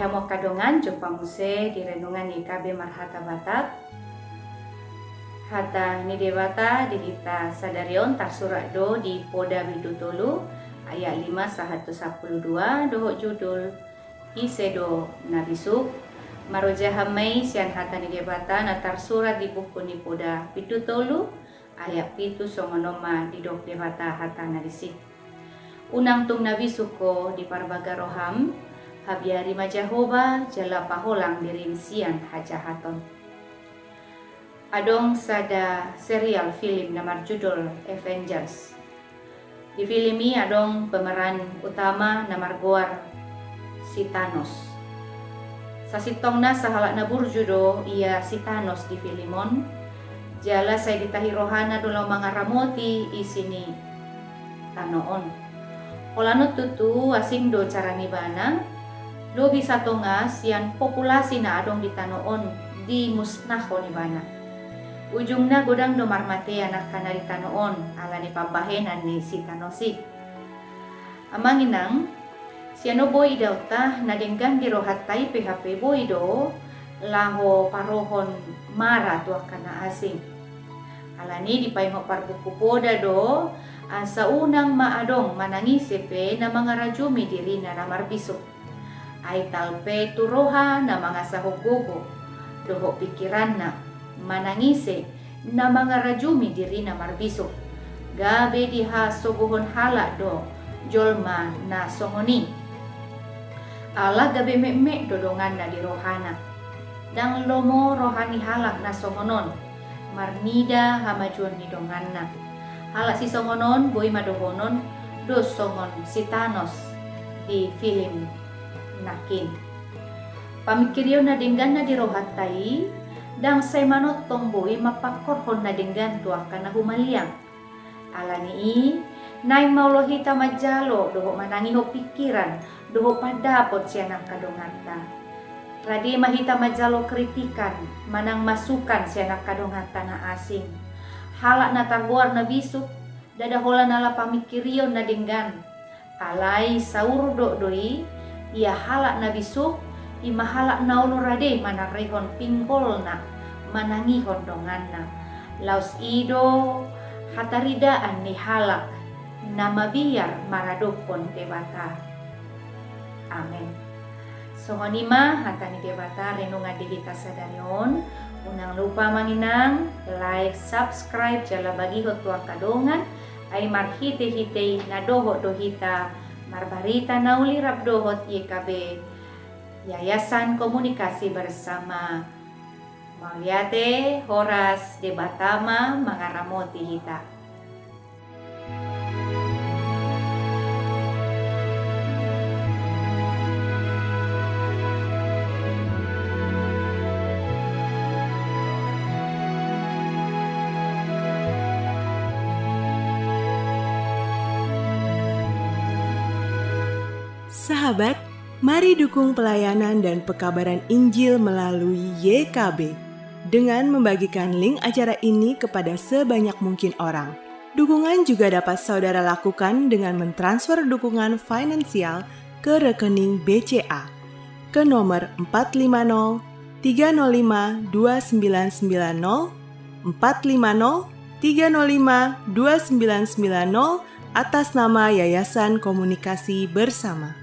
hamo kadongan Jopa Muse di renungan YKB Marhata Batak. Hata ni dewata dihita sadarion tarsurak do di Poda Bidutolu ayat 5 112 dohok judul Isedo Nabisuk Maroja Hamai sian hata ni dewata na tarsurat di buku ni Poda Bidutolu ayat pitu songonoma di dok dewata hata nabisik. Unang tung nabisuko di parbaga roham habiari majahoba jala paholang dirinsian hajahaton. Adong sada serial film namar judul Avengers. Di film ini adong pemeran utama namar goar si Thanos. Sasitongna sahalak na burjudo ia si Thanos di filimon. Jala saya ditahi rohana dulu mangaramoti isini tanoon. Kolano tutu asing do cara nibana. Lo bisa tongas yang populasi na adong di tanoon di musnahon ni bana. Ujungna godang do marmate anak kana di tanoon ala ni pabahenan ni si Thanosik. Amanginang siano boy idauta na denggan di rohat tai PHP boy do laho parohon mara tuak kana asing. Ala ni di paingo parbuku poda do asa unang maadong manangisepe na mga rajumi diri na namarbisok. Ay talpe turoha na mga sahugogo, doho pikiran na manangise na mga rajumi diri na marbisok. Gabe diha sogohon hala do jolma na songoni. Ala gabe mek dodongan na di rohana. Dang lomo rohani halak na songonon, marnida hamajuan ni dongan na. Hala si songonon boy madohonon do songon si Thanos di film nakin. Pamikiryo na dinggan na di rohat tai, dang say manot tomboy mapakorhon na dinggan tuak ka na humaliang. Ala nii, nay maulohita majalo, doho manangiho pikiran, doho padapot siya ng kadongata. Radi mahita majalo kritikan, manang masukan siya ng kadongata na asing. Halak na taguar na bisuk, dadahola nala pamikiryo na dinggan. Alay saurdo doi, ia halak na bisuk, imahalak na ulo rade manarehon pinggol na manangihon dongan na. Laus ido hataridaan ni halak na mabiyar maradokon debata. Amen. Songonima hata ni debata renungan dihita sadarion. Unang lupa manginang like, subscribe jala bagi hotua kadongan ay marhite-hite na doho dohita marbarita nauli rabdohot YKB Yayasan Komunikasi Bersama Mauliate Horas Debatama Mangaramoti Hita. Sahabat, mari dukung pelayanan dan pekabaran Injil melalui YKB dengan membagikan link acara ini kepada sebanyak mungkin orang. Dukungan juga dapat saudara lakukan dengan mentransfer dukungan finansial ke rekening BCA ke nomor 450 305 2990 450 305 2990 atas nama Yayasan Komunikasi Bersama.